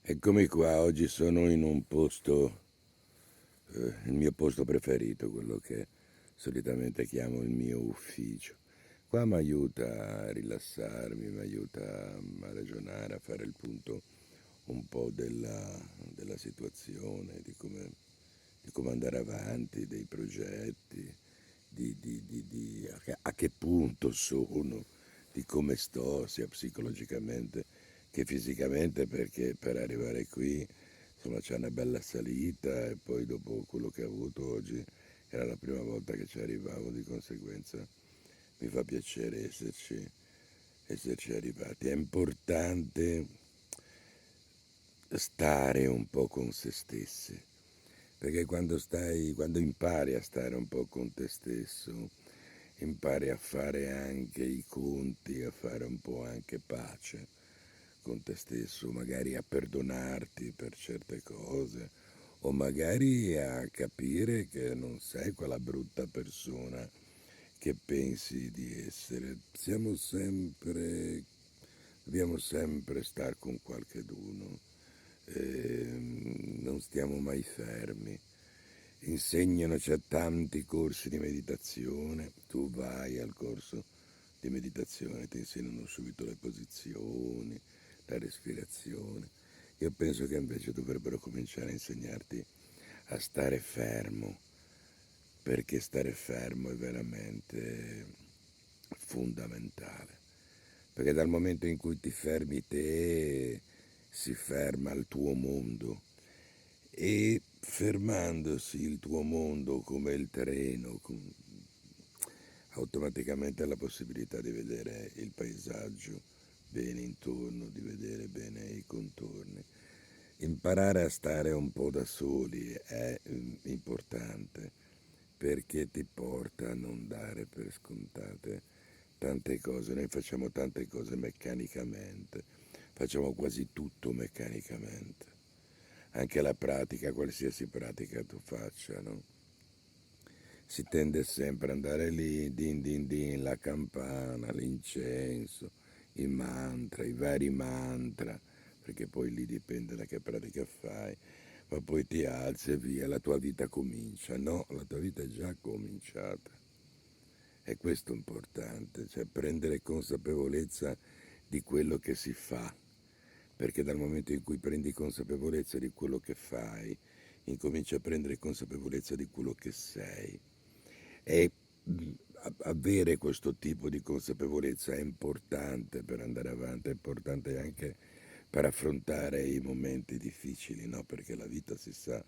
Eccomi qua, oggi sono in un posto, il mio posto preferito, quello che solitamente chiamo il mio ufficio. Qua mi aiuta a rilassarmi, mi aiuta a ragionare, a fare il punto un po' della situazione, di come andare avanti, dei progetti, a che punto sono, di come sto, sia psicologicamente che fisicamente, perché per arrivare qui, insomma, c'è una bella salita e poi dopo quello che ho avuto oggi era la prima volta che ci arrivavo, di conseguenza mi fa piacere esserci arrivati. È importante stare un po' con se stessi, perché quando impari a stare un po' con te stesso, impari a fare anche i conti, a fare un po' anche pace con te stesso, magari a perdonarti per certe cose, o magari a capire che non sei quella brutta persona che pensi di essere. Dobbiamo sempre stare con qualcheduno, non stiamo mai fermi. Insegnano, c'è tanti corsi di meditazione, tu vai al corso di meditazione, ti insegnano subito le posizioni, la respirazione. Io penso che invece dovrebbero cominciare a insegnarti a stare fermo, perché stare fermo è veramente fondamentale. Perché dal momento in cui ti fermi te, si ferma il tuo mondo e fermandosi il tuo mondo come il treno, automaticamente hai la possibilità di vedere il paesaggio bene intorno, di vedere bene i contorni. Imparare a stare un po' da soli è importante perché ti porta a non dare per scontate tante cose. Noi facciamo tante cose meccanicamente, facciamo quasi tutto meccanicamente. Anche la pratica, qualsiasi pratica tu faccia, no? Si tende sempre ad andare lì, din din din, la campana, l'incenso, i mantra, i vari mantra, perché poi lì dipende da che pratica fai, ma poi ti alzi e via, la tua vita comincia. No, la tua vita è già cominciata. E questo è importante, cioè prendere consapevolezza di quello che si fa, perché dal momento in cui prendi consapevolezza di quello che fai, incominci a prendere consapevolezza di quello che sei. E avere questo tipo di consapevolezza è importante per andare avanti, è importante anche per affrontare i momenti difficili, no? Perché la vita, si sa,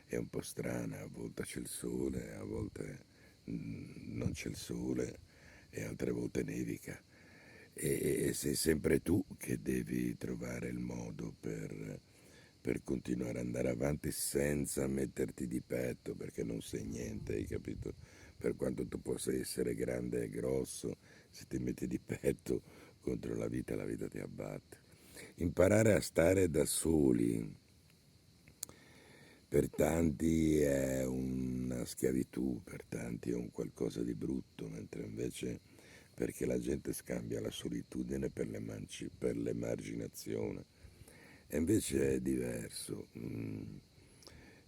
è un po' strana, a volte c'è il sole, a volte non c'è il sole e altre volte nevica. E sei sempre tu che devi trovare il modo per continuare ad andare avanti senza metterti di petto, perché non sei niente, hai capito? Per quanto tu possa essere grande e grosso, se ti metti di petto contro la vita ti abbatte. Imparare a stare da soli per tanti è una schiavitù, per tanti è un qualcosa di brutto, mentre invece perché la gente scambia la solitudine per l'emarginazione. E invece è diverso.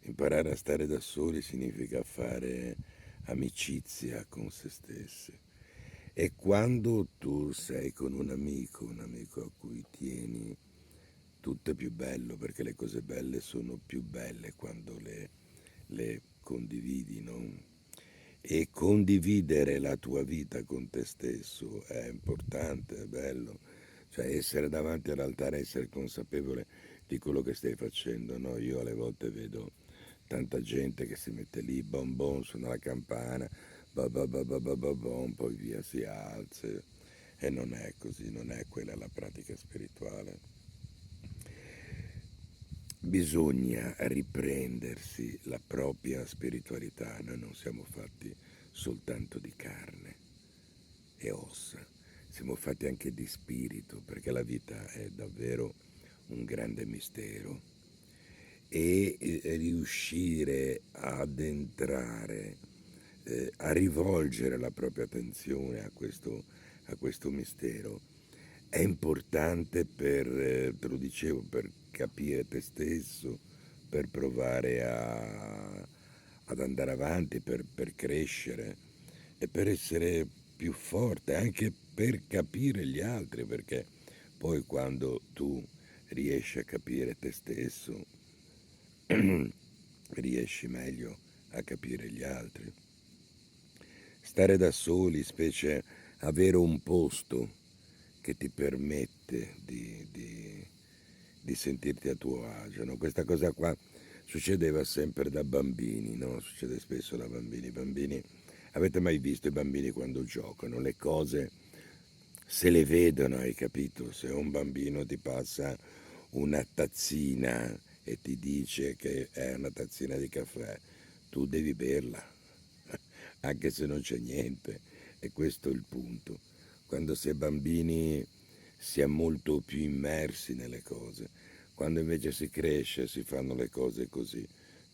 Imparare a stare da soli significa fare amicizia con se stessi. E quando tu sei con un amico a cui tieni, tutto è più bello, perché le cose belle sono più belle quando le condividi, no? E condividere la tua vita con te stesso è importante, è bello, cioè essere davanti all'altare, essere consapevole di quello che stai facendo, no? Io alle volte vedo tanta gente che si mette lì, bom bom, suona la campana, bom, poi via si alza, e non è così, non è quella la pratica spirituale. Bisogna riprendersi la propria spiritualità, noi non siamo fatti soltanto di carne e ossa, siamo fatti anche di spirito, perché la vita è davvero un grande mistero e riuscire ad entrare, a rivolgere la propria attenzione a questo mistero è importante te lo dicevo, per capire te stesso, per provare ad andare avanti, per crescere e per essere più forte, anche per capire gli altri, perché poi quando tu riesci a capire te stesso, riesci meglio a capire gli altri. Stare da soli, specie avere un posto che ti permette di sentirti a tuo agio, no? Questa cosa qua succedeva sempre da bambini, no? Succede spesso da bambini. I bambini, avete mai visto i bambini quando giocano? Le cose se le vedono, hai capito? Se un bambino ti passa una tazzina e ti dice che è una tazzina di caffè, tu devi berla, anche se non c'è niente. E questo è il punto. Quando si è bambini si è molto più immersi nelle cose. Quando invece si cresce si fanno le cose così,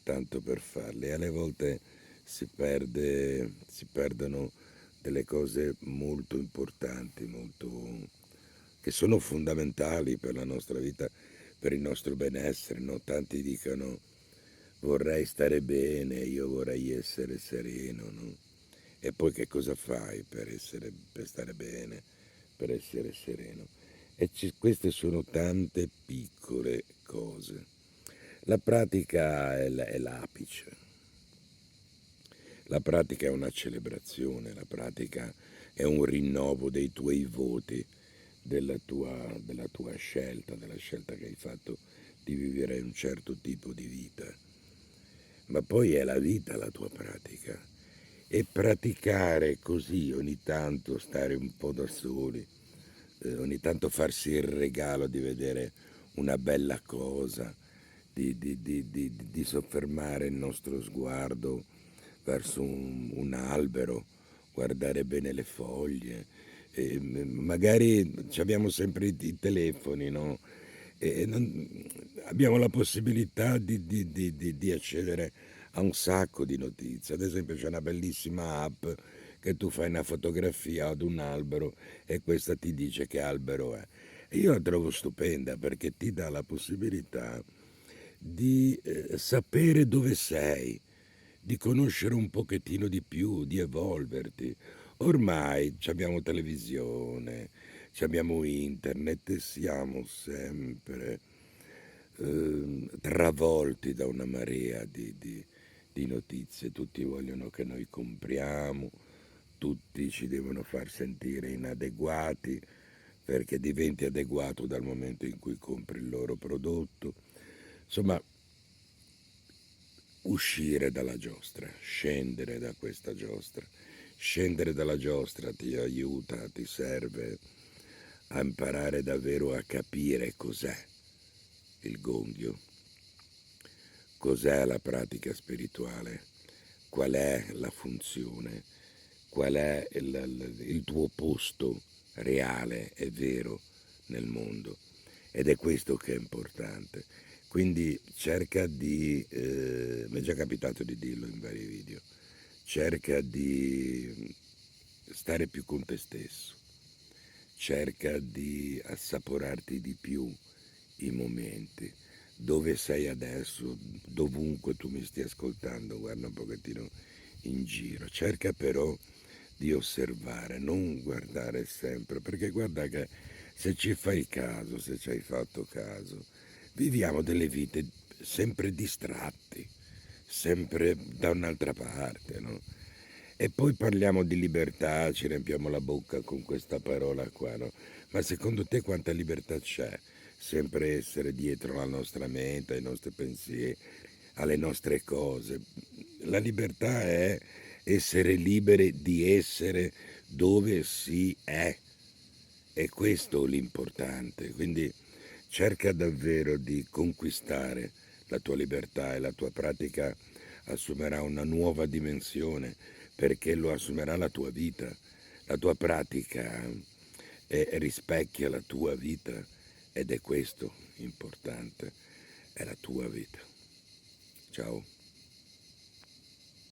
tanto per farle. E alle volte si perdono delle cose molto importanti, che sono fondamentali per la nostra vita, per il nostro benessere, no? Tanti dicono vorrei stare bene, io vorrei essere sereno, no? E poi che cosa fai per stare bene, per essere sereno? Queste sono tante piccole cose. La pratica è l'apice, la pratica è una celebrazione, la pratica è un rinnovo dei tuoi voti, della tua scelta, della scelta che hai fatto di vivere un certo tipo di vita. Ma poi è la vita la tua pratica. E praticare così, ogni tanto stare un po' da soli, ogni tanto farsi il regalo di vedere una bella cosa, di soffermare il nostro sguardo verso un albero, guardare bene le foglie. E magari abbiamo sempre i telefoni, no? Abbiamo la possibilità di accedere a un sacco di notizie. Ad esempio c'è una bellissima app che tu fai una fotografia ad un albero e questa ti dice che albero è. E io la trovo stupenda perché ti dà la possibilità di sapere dove sei, di conoscere un pochettino di più, di evolverti. Ormai abbiamo televisione, abbiamo internet e siamo sempre travolti da una marea di notizie. Tutti vogliono che noi compriamo, tutti ci devono far sentire inadeguati perché diventi adeguato dal momento in cui compri il loro prodotto. Insomma, uscire dalla giostra, scendere da questa giostra. Scendere dalla giostra ti aiuta, ti serve a imparare davvero a capire cos'è il gonghio, cos'è la pratica spirituale, qual è la funzione, qual è il tuo posto reale e vero nel mondo. Ed è questo che è importante. Quindi cerca mi è già capitato di dirlo in vari video, cerca di stare più con te stesso, cerca di assaporarti di più i momenti, dove sei adesso, dovunque tu mi stia ascoltando, guarda un pochettino in giro, cerca però di osservare, non guardare sempre, perché guarda che se ci fai caso, se ci hai fatto caso, viviamo delle vite sempre distratti, sempre da un'altra parte, no? E poi parliamo di libertà, ci riempiamo la bocca con questa parola qua, no? Ma secondo te quanta libertà c'è? Sempre essere dietro alla nostra mente, ai nostri pensieri, alle nostre cose. La libertà è essere liberi di essere dove si è. È questo l'importante. Quindi cerca davvero di conquistare la tua libertà e la tua pratica assumerà una nuova dimensione perché lo assumerà la tua vita. La tua pratica rispecchia la tua vita ed è questo importante, è la tua vita. Ciao.